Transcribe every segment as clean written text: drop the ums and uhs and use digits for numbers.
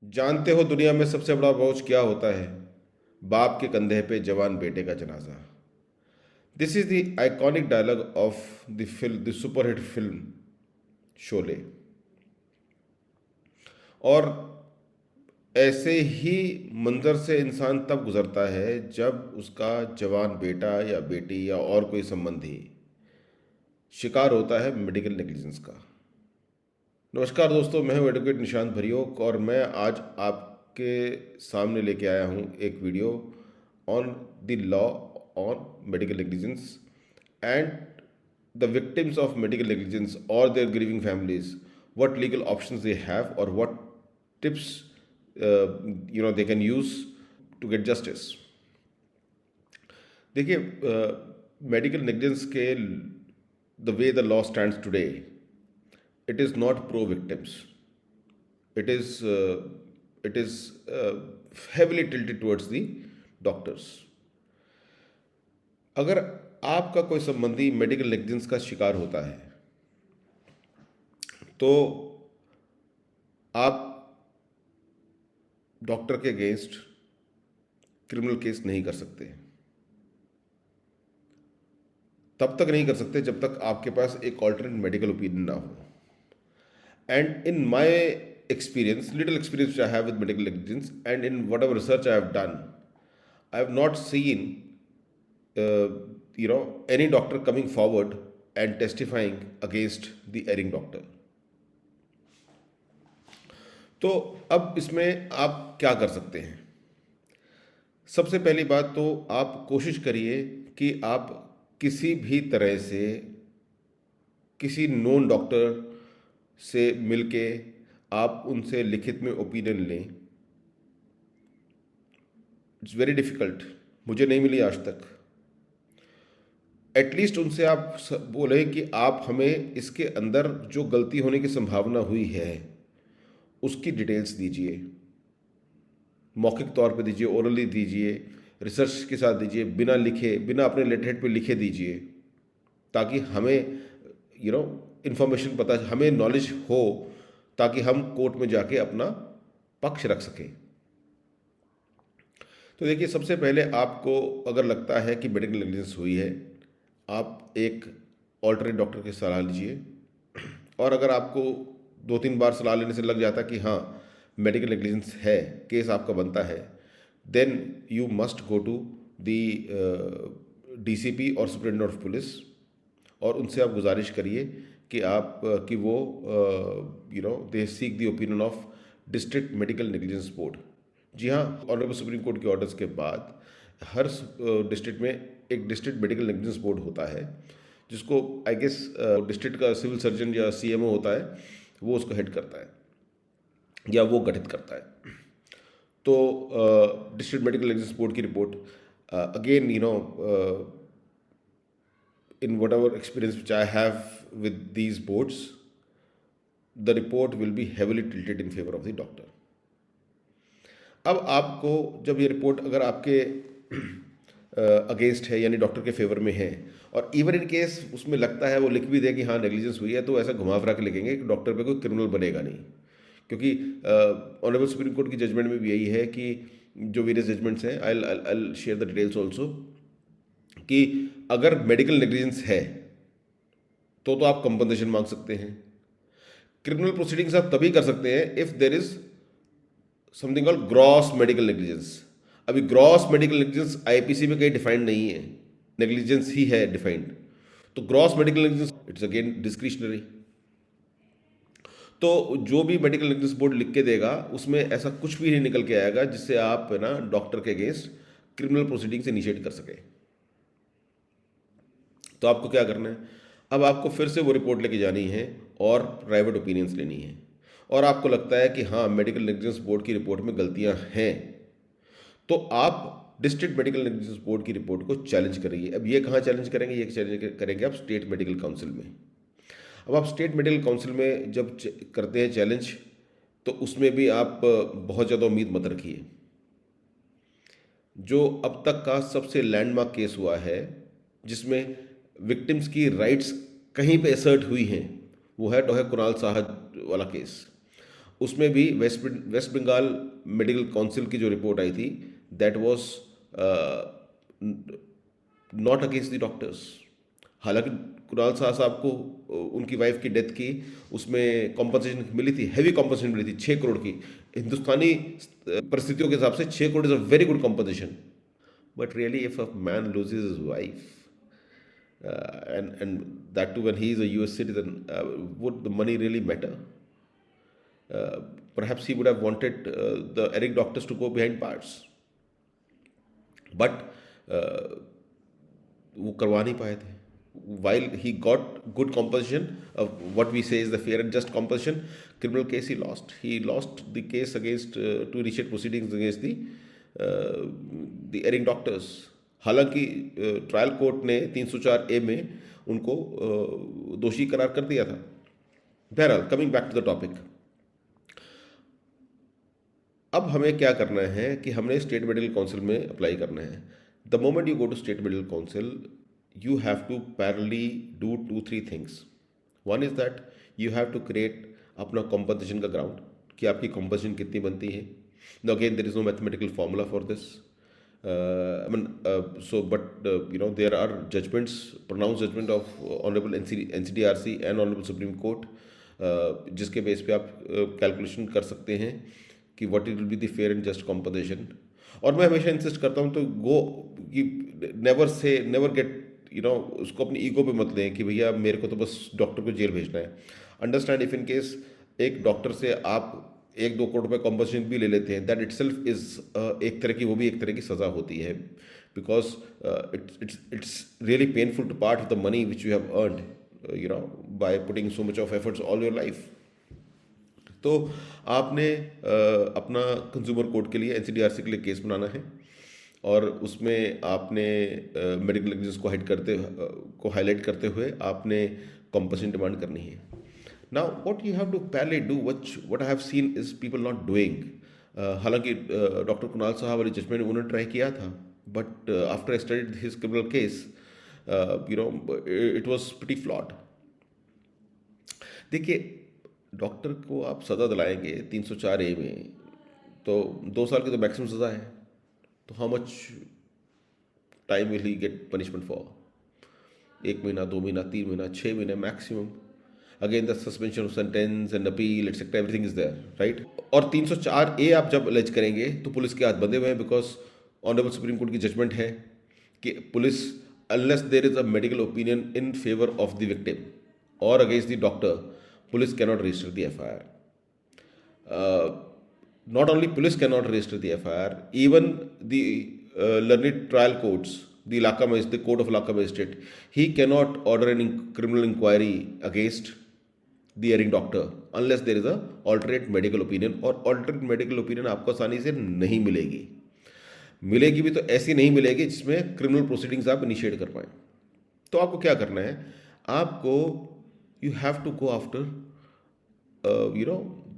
जानते हो दुनिया में सबसे बड़ा बोझ क्या होता है? बाप के कंधे पे जवान बेटे का जनाजा। This is the iconic dialogue of the film, the superhit film Sholay. और ऐसे ही मंजर से इंसान तब गुजरता है जब उसका जवान बेटा या बेटी या और कोई संबंधी शिकार होता है मेडिकल नेग्लिजेंस का। नमस्कार दोस्तों, मैं हूं एडवोकेट निशांत भरियोक और मैं आज आपके सामने लेके आया हूं एक video on the law on medical negligence and the victims of medical negligence और their grieving families, what legal options they have or what tips they can use to get justice. देखिए, मेडिकल नेग्लिजेंस के the way the law stands today, it is not pro victims. It is heavily tilted towards the doctors. अगर आपका कोई संबंधी medical negligence का शिकार होता है तो आप डॉक्टर के अगेंस्ट क्रिमिनल केस नहीं कर सकते। तब तक नहीं कर सकते जब तक आपके पास एक ऑल्टरनेट मेडिकल ओपिनियन ना हो। And in my experience, little experience which I have with medical negligence, and in whatever research I have done, I have not seen, any doctor coming forward and testifying against the erring doctor. तो अब इसमें आप क्या कर सकते हैं? सबसे पहली बात तो आप कोशिश करिए कि आप किसी भी तरह से किसी नोन डॉक्टर से मिलके आप उनसे लिखित में ओपिनियन लें। इट्स वेरी डिफ़िकल्ट, मुझे नहीं मिली आज तक। एटलीस्ट उनसे आप बोले कि आप हमें इसके अंदर जो गलती होने की संभावना हुई है उसकी डिटेल्स दीजिए, मौखिक तौर पे दीजिए, ओरली दीजिए, रिसर्च के साथ दीजिए, बिना लिखे, बिना अपने लेटरहेड पे लिखे दीजिए, ताकि हमें इन्फॉर्मेशन पता, हमें नॉलेज हो, ताकि हम कोर्ट में जाके अपना पक्ष रख सकें। तो देखिए, सबसे पहले आपको अगर लगता है कि मेडिकल नेग्लिजेंस हुई है, आप एक ऑल्टरनेट डॉक्टर की सलाह लीजिए। और अगर आपको 2-3 बार सलाह लेने से लग जाता है कि हाँ मेडिकल नेग्लिजेंस है, केस आपका बनता है, then you must go to the DCP और सुप्रिटेंडेंट ऑफ पुलिस और उनसे आप गुजारिश करिए कि कि वो they seek the opinion of district medical negligence board. जी हाँ, ऑनरेबल सुप्रीम कोर्ट के ऑर्डर्स के बाद हर डिस्ट्रिक्ट में एक डिस्ट्रिक्ट मेडिकल नेग्लिजेंस बोर्ड होता है, जिसको आई गेस डिस्ट्रिक्ट का सिविल सर्जन या CMO होता है, वो उसको हेड करता है या वो गठित करता है। तो डिस्ट्रिक्ट मेडिकल नेग्लिजेंस बोर्ड की report, again in whatever experience which I have with these boards, the report will be heavily tilted in favor of the doctor. अब आपको जब ये रिपोर्ट अगर आपके अगेंस्ट है, यानी डॉक्टर के फेवर में है, और इवन इन केस उसमें लगता है वो लिख भी दे कि हाँ नेग्लिजेंस हुई है, तो ऐसा घुमा फिरा के लिखेंगे कि डॉक्टर पे कोई क्रिमिनल बनेगा नहीं। क्योंकि ऑनरेबल सुप्रीम कोर्ट की जजमेंट में भी यही है कि जो वेरियस जजमेंट्स हैं, I share the details also, कि अगर मेडिकल नेग्लिजेंस है तो आप कंपनसेशन मांग सकते हैं। क्रिमिनल प्रोसीडिंग्स आप तभी कर सकते हैं if there is something called gross medical negligence. अभी ग्रॉस मेडिकल नेग्लिजेंस IPC में कहीं डिफाइंड नहीं है, नेग्लिजेंस ही है डिफाइंड। तो gross medical negligence it's again discretionary. तो जो भी मेडिकल नेग्लिजेंस बोर्ड लिख के देगा उसमें ऐसा कुछ भी नहीं निकल के आएगा जिससे आप डॉक्टर के अगेंस्ट क्रिमिनल प्रोसीडिंग्स इनिशिएट कर सके। तो आपको क्या करना है, अब आपको फिर से वो रिपोर्ट लेके जानी है और प्राइवेट ओपिनियंस लेनी है। और आपको लगता है कि हाँ मेडिकल नेग्लिजेंस बोर्ड की रिपोर्ट में गलतियां हैं, तो आप डिस्ट्रिक्ट मेडिकल नेग्लिजेंस बोर्ड की रिपोर्ट को चैलेंज करिए। अब ये कहाँ चैलेंज करेंगे? ये चैलेंज करेंगे आप स्टेट मेडिकल काउंसिल में। अब आप स्टेट मेडिकल काउंसिल में जब करते हैं चैलेंज, तो उसमें भी आप बहुत ज़्यादा उम्मीद मत रखिए। जो अब तक का सबसे लैंडमार्क केस हुआ है जिसमें विक्टिम्स की राइट्स कहीं पे असर्ट हुई हैं, वो है कुणाल साहब वाला केस। उसमें भी वेस्ट बंगाल मेडिकल काउंसिल की जो रिपोर्ट आई थी, that was not against the doctors. हालांकि कुणाल शाह साहब को उनकी वाइफ की डेथ की उसमें कॉम्पनसेशन मिली थी, हैवी कॉम्पनसेशन मिली थी 6 करोड़ की। हिंदुस्तानी परिस्थितियों के हिसाब से 6 crore is a very good compensation. But really if a man loses his wife and that too when he is a US citizen, would the money really matter? Perhaps he would have wanted the Eric doctors to go behind bars, but वो करवा नहीं पाए थे। While he got good compensation, what we say is the fair and just compensation, criminal case he lost. He lost the case against to initiate proceedings against the erring doctors. हालांकि trial court ने 304A में उनको दोषी करार कर दिया था। बहरहाल, coming back to the topic, अब हमें क्या करना है कि हमने स्टेट मेडिकल काउंसिल में अप्लाई करना है। The moment you go to state medical council, you have to parallelly do 2-3 things. One is that you have to create अपना compensation का ground, कि आपकी compensation कितनी बनती है। Now again there is no mathematical formula for this. There are judgments, pronounced judgment of Honorable NCDRC and Honorable Supreme Court, जिसके base पे आप कैलकुलेशन कर सकते हैं कि what it will be the fair and just compensation. और मैं हमेशा इंसिस्ट करता हूँ तो नेवर गेट उसको अपनी ईगो पे मत लें कि भैया मेरे को तो बस डॉक्टर को जेल भेजना है। अंडरस्टैंड इफ इन केस एक डॉक्टर से आप 1-2 करोड़ रुपये कॉम्पनसेशन भी ले लेते हैं, दैट इटसेल्फ इज एक तरह की, वो भी एक तरह की सज़ा होती है, because it's really painful to part of the money which you have earned by putting so much of efforts all your life. तो आपने अपना कंज्यूमर कोर्ट के लिए NCDRC के लिए केस बनाना है और उसमें आपने मेडिकल नेग्लिजेंस को हाईलाइट करते हुए आपने कॉम्पनसेशन डिमांड करनी है। Now what you have to पहले do, what I have seen is people not doing. हालांकि डॉक्टर कुणाल साहब वाली जजमेंट उन्होंने ट्राई किया था, but after I studied his criminal case it was pretty flawed. देखिए, डॉक्टर को आप सज़ा दिलाएंगे 304A में, तो 2 साल की तो मैक्सिमम सज़ा है, तो how much time will he get punishment for? 1 महीना, 2 महीना, 3 महीना, 6 महीने maximum. Again the suspension of sentence and appeal etcetera, everything is there, right. और 304A आप जब अलेज करेंगे तो पुलिस के हाथ बंधे हुए हैं, बिकॉज ऑनरेबल सुप्रीम कोर्ट की जजमेंट है कि police, unless there is a medical opinion in favour of the victim और against the doctor, police cannot register the FIR. Not only police cannot register the FIR, even the learned trial courts, the court of Ilaka magistrate, he cannot order any criminal inquiry against the erring doctor unless there is a alternate medical opinion, और alternate medical opinion आपको आसानी से नहीं मिलेगी। मिलेगी भी तो ऐसी नहीं मिलेगी जिसमें क्रिमिनल प्रोसीडिंग्स आप इनिशिएट कर पाएँ। तो आपको क्या करना है, आपको you have to go after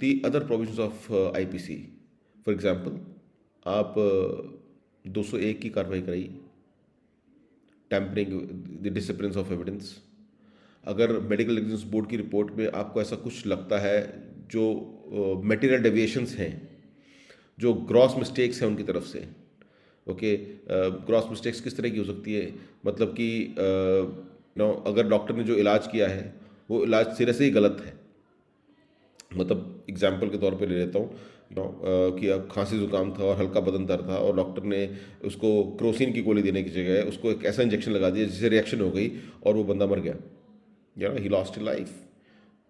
the other provisions of IPC. For example, आप 201 की कार्रवाई कराइए, tampering the disappearance of evidence. अगर मेडिकल नेग्लिजेंस बोर्ड की रिपोर्ट में आपको ऐसा कुछ लगता है जो मटेरियल डेविएशंस हैं, जो ग्रॉस मिस्टेक्स हैं उनकी तरफ से, ओके, ग्रॉस मिस्टेक्स किस तरह की हो सकती है, मतलब कि अगर डॉक्टर ने जो इलाज किया है वो इलाज सिरे से ही गलत है। मतलब एग्जाम्पल के तौर पे ले लेता हूँ कि अब खांसी जुकाम था और हल्का बदन दर्द था और डॉक्टर ने उसको क्रोसिन की गोली देने की जगह उसको एक ऐसा इंजेक्शन लगा दिया जिससे रिएक्शन हो गई और वो बंदा मर गया, ही लॉस्ट हिज लाइफ।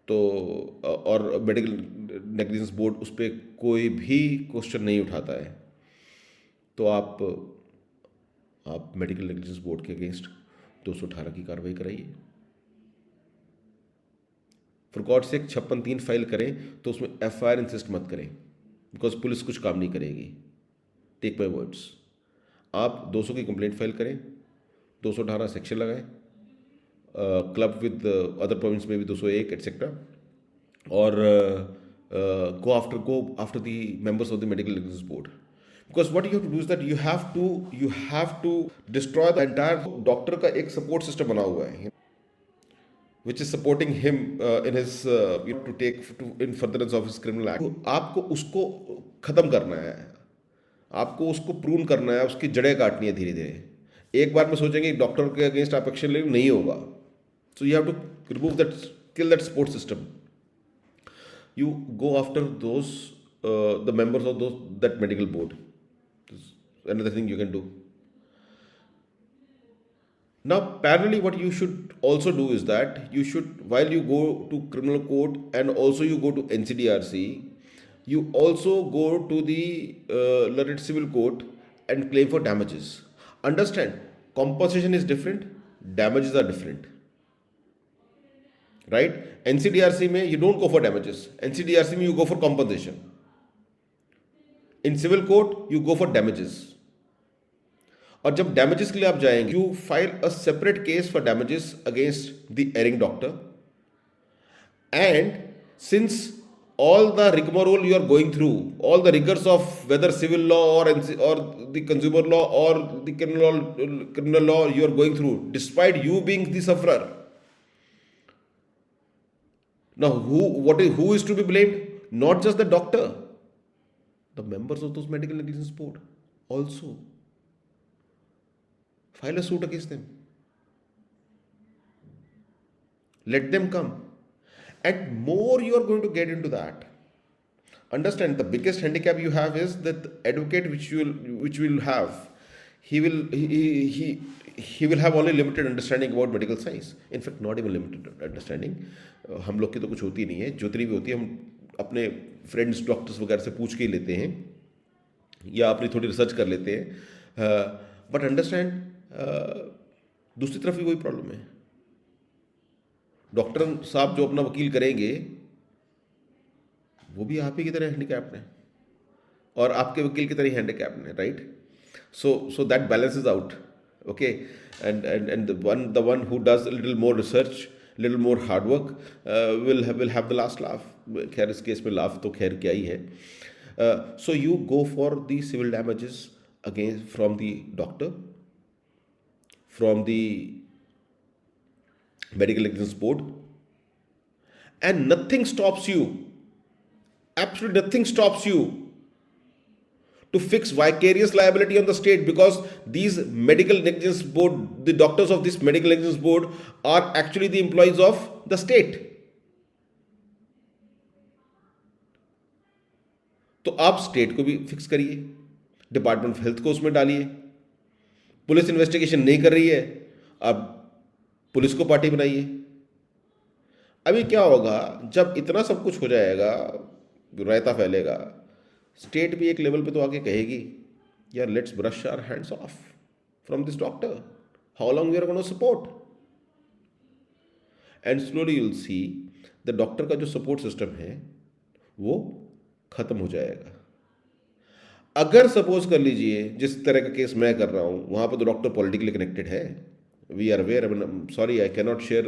तो और मेडिकल नेग्लिजेंस बोर्ड उस पर कोई भी क्वेश्चन नहीं उठाता है, तो आप मेडिकल नेग्लिजेंस बोर्ड के अगेंस्ट 218 की कार्रवाई कराइए। फॉर गॉड सेक 56(3) फाइल करें तो उसमें FIR इंसिस्ट मत करें, बिकॉज पुलिस कुछ काम नहीं करेगी। टेक माई वर्ड्स, आप 200 की कंप्लेंट फाइल करें, 218 सेक्शन लगाएं, क्लब विद अदर प्रोविंस में भी 201 एटसेट्रा, और go after the members of the medical negligence board, because what you have to do is that you have to destroy the entire doctor का एक support system बना हुआ है। which is supporting him in his to take to in furtherance of his criminal act. तो आपको उसको खत्म करना है, आपको उसको प्रून करना है, उसकी जड़ें काटनी है धीरे धीरे। एक बार में सोचेंगे डॉक्टर के अगेंस्ट आप एक्शन लेंगे, नहीं होगा। So you have to remove that, kill that support system. You go after those the members of those that medical board. This is another thing you can do. Now parallelly what you should also do is that you should, while you go to criminal court and also you go to NCDRC, you also go to the let it civil court and claim for damages. Understand, compensation is different, damages are different, right? NCDRC में you don't go for damages, NCDRC में you go for compensation. In civil court you go for damages. और जब damages के लिए आप जाएंगे, you file a separate case for damages against the erring doctor. And since all the rigmarole you are going through, all the rigors of whether civil law or the consumer law or the criminal law you are going through, despite you being the sufferer. Now, who is to be blamed? Not just the doctor, the members of those medical negligence board also. File a suit against them. Let them come. And more you are going to get into that. Understand, the biggest handicap you have is that the advocate which you will have, he will have only limited understanding about medical science. In fact, not even limited understanding. हम लोग की तो कुछ होती नहीं है, जितनी भी होती है हम अपने फ्रेंड्स डॉक्टर्स वगैरह से पूछ के ही लेते हैं या अपनी थोड़ी रिसर्च कर लेते हैं। बट अंडरस्टैंड, दूसरी तरफ भी वही प्रॉब्लम है। डॉक्टर साहब जो अपना वकील करेंगे वो भी आप ही की तरह हैंडीकैप्ड हैं और आपके वकील की तरह ही हैंडीकैप्ड हैं, right? So that balances out, okay? And the one who does a little more research, little more hard work will have the last laugh. खैर इस केस में लाभ तो खैर क्या ही है। So you go for the civil damages against from the doctor, from the medical negligence board, and nothing stops you, absolutely nothing stops you to fix vicarious liability on the state, because these medical negligence board, the doctors of this medical negligence board are actually the employees of the state. तो आप state को भी fix करिए, department of health को उसमें डालिए। Police investigation नहीं कर रही है, आप पुलिस को पार्टी बनाइए। अभी क्या होगा, जब इतना सब कुछ हो जाएगा, रायता फैलेगा, स्टेट भी एक लेवल पे तो आके कहेगी यार let's brush our hands off from this doctor, how long we are gonna support. And slowly you will see the doctor का जो सपोर्ट सिस्टम है वो खत्म हो जाएगा। अगर सपोज कर लीजिए जिस तरह का केस मैं कर रहा हूं वहां पर तो डॉक्टर पॉलिटिकली कनेक्टेड है, we are aware, sorry I can not share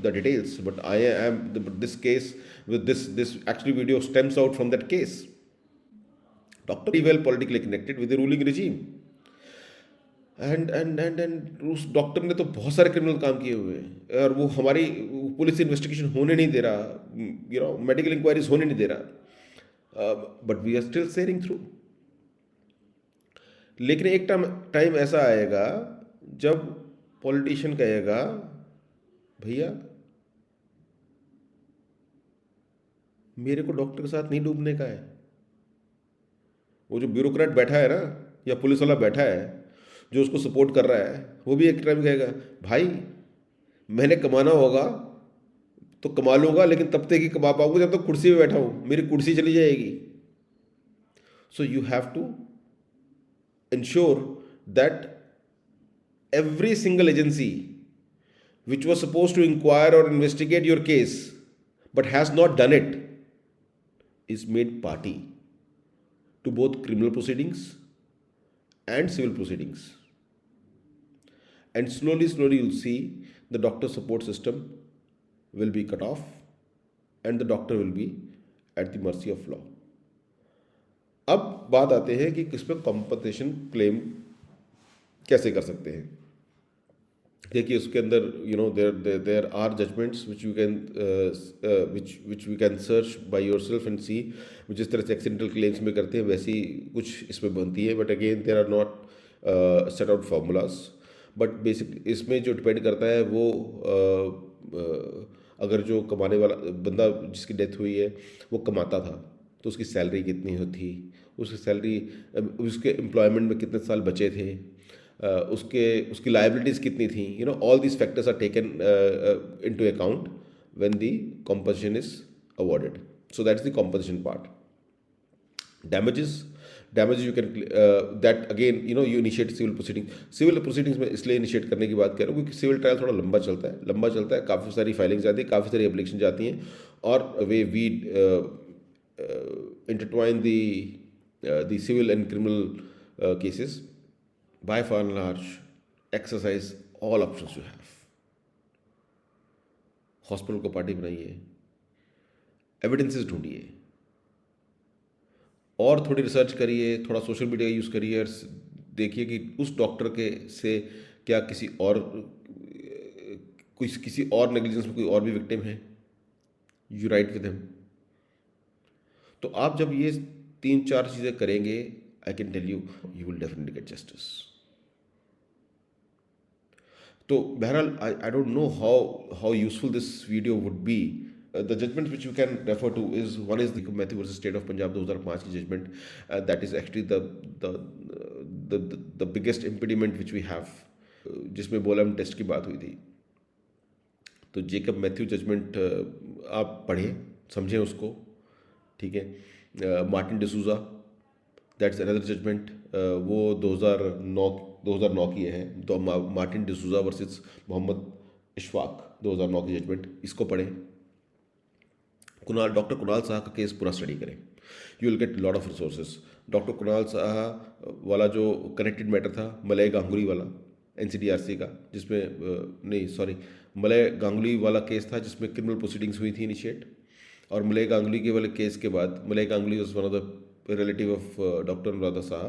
the details, but I am this case with this actually video stems out from that case. Doctor well politically connected with the ruling regime, and उस doctor ने तो बहुत सारे criminal काम किए हुए हैं और वो हमारी पुलिस इन्वेस्टिगेशन होने नहीं दे रहा, मेडिकल इंक्वायरीज होने नहीं दे रहा, but we are still sailing through. लेकिन एक टाइम ऐसा आएगा जब पॉलिटिशियन कहेगा भैया मेरे को डॉक्टर के साथ नहीं डूबने का है। वो जो ब्यूरोक्रेट बैठा है ना या पुलिस वाला बैठा है जो उसको सपोर्ट कर रहा है, वो भी एक टाइम कहेगा भाई मैंने कमाना होगा तो कमा लूंगा, लेकिन तब तक ही कमा पाऊंगा जब तक कुर्सी पे बैठा हूं, मेरी कुर्सी चली जाएगी। So you have to ensure that every single agency which was supposed to inquire or investigate your case but has not done it is made party to both criminal proceedings and civil proceedings. And slowly you'll see the doctor support system will be cut off and the doctor will be at the mercy of law. अब बात आते हैं कि किस पे compensation claim कैसे कर सकते हैं। देखिए उसके अंदर there are judgments which you can which we can search by yourself and see, जिस तरह से एक्सीडेंटल क्लेम्स में करते हैं वैसी कुछ इसमें बनती है, but again there are not set out formulas. But basic इसमें जो डिपेंड करता है वो अगर जो कमाने वाला बंदा जिसकी डेथ हुई है वो कमाता था तो उसकी सैलरी कितनी होती, उसकी सैलरी उसके एम्प्लॉयमेंट में कितने साल बचे थे, उसके उसकी लाइबिलिटीज़ कितनी थी, all these factors are taken into account when the compensation is awarded. So that is the compensation part. Damages you can that again you initiate civil proceeding. Civil proceedings में इसलिए इनिशिएट करने की बात कर रहा हूँ क्योंकि सिविल ट्रायल थोड़ा लंबा चलता है, काफ़ी सारी फाइलिंग जाती है, काफ़ी सारी एप्लीकेशन जाती हैं, और we intertwine the civil and criminal cases. By far and large, exercise all options you have. Hospital को पार्टी बनाइए, एविडेंसेस ढूंढिए, और थोड़ी रिसर्च करिए, थोड़ा सोशल मीडिया यूज़ करिए और देखिए कि उस डॉक्टर के से क्या किसी और नेग्लिजेंस में कोई और भी विक्टिम है, यू राइट विद हिम। तो आप जब ये 3-4 चीज़ें करेंगे, I can tell you will definitely get justice. तो बहरहाल I don't know how useful this video would be. The judgment which you can refer to is one is the Matthew versus state of Punjab 2005 की judgment. That is actually the biggest impediment which we have, जिसमें Bolam test की बात हुई थी। तो Jacob Matthew judgement आप पढ़ें, समझें उसको, ठीक है। Martin D'Souza, that's another judgment, वो 2009 की है। तो मार्टिन डिसूजा वर्सेस मोहम्मद इशफाक 2009 की जजमेंट, इसको पढ़ें। डॉक्टर कुणाल साहा का केस पूरा स्टडी करें, you will get lot of resources. Doctor Kunal Saha वाला जो कनेक्टेड मैटर था मलय गांगुली वाला NCDRC का, जिसमें नहीं सॉरी मलय गांगुली वाला केस था जिसमें क्रिमिनल प्रोसीडिंग्स हुई थी इनिशिएट, और मलय गांगुली के वाले केस के बाद Malay Ganguly was one of the relative of doctor Anuradha Saha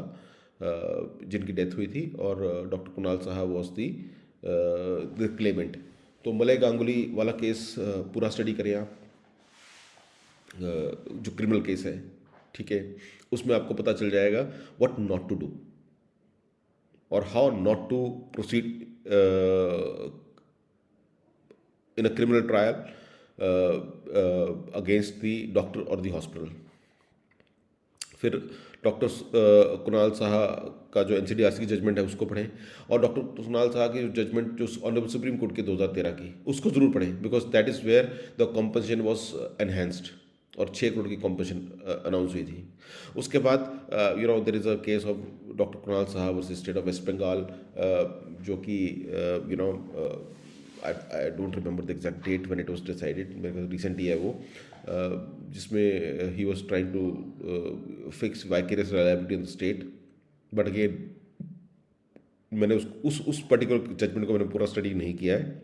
जिनकी डेथ हुई थी, और doctor Kunal Saha was the Clement. तो मलय गांगुली वाला केस पूरा स्टडी करें आप, जो क्रिमिनल केस है, ठीक है। उसमें आपको पता चल जाएगा व्हाट नॉट टू डू और how not to proceed in a criminal trial against the doctor और द हॉस्पिटल। फिर डॉक्टर कुणाल साहा का जो NCDRC की जजमेंट है उसको पढ़ें, और डॉक्टर कुणाल साहा की जजमेंट जो ऑनरेबल सुप्रीम कोर्ट की 2013 की, उसको ज़रूर पढ़ें, because that is where the compensation was enhanced और 6 करोड़ की कॉम्पनसेशन अनाउंस हुई थी। उसके बाद there is a case of doctor Kunal Saha versus state of West Bengal, जो कि I don't remember the exact date when it was decided, मेरे को रिसेंट ही है वो, जिसमें he was trying to fix vicarious liability in the state. But again मैंने उस पर्टिकुलर जजमेंट को मैंने पूरा स्टडी नहीं किया है,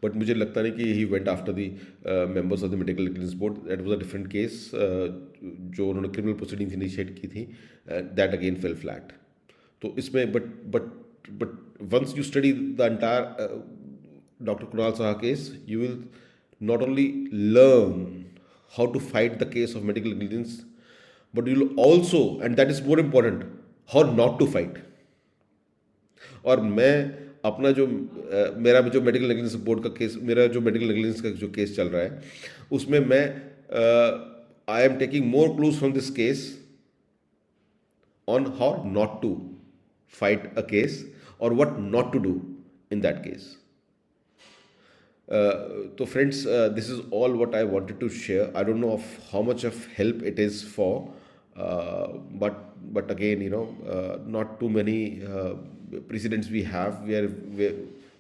बट मुझे लगता नहीं कि he went after the members of the medical negligence board. That was a different case, जो उन्होंने क्रिमिनल प्रोसीडिंग्स इनिशिएट की थी, दैट अगेन फेल फ्लैट। तो इसमें but once you study the entire doctor Kunal Saha case, you will not only learn how to fight the case of medical negligence, but you will also, and that is more important, how not to fight. और मैं अपना जो मेरा जो medical negligence board का case, मेरा जो medical negligence का जो केस चल रहा है, उसमें मैं I am taking more clues from this case on how not to fight a case or what not to do in that case. So friends, this is all what I wanted to share. I don't know of how much of help it is for, but again, not too many precedents we have where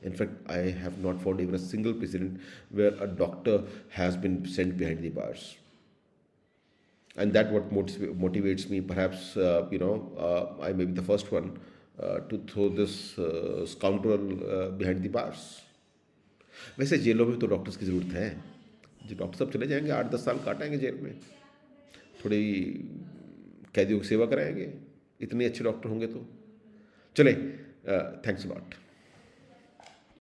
in fact I have not found even a single precedent where a doctor has been sent behind the bars. And that what motivates me. Perhaps I may be the first one to throw this scoundrel behind the bars. वैसे जेलों में तो doctors की ज़रूरत है, जो doctor सब चले जाएंगे 8-10 साल काटेंगे जेल में, थोड़ी कैदियों की सेवा कराएंगे, इतने अच्छे डॉक्टर होंगे तो चले। Thanks a lot.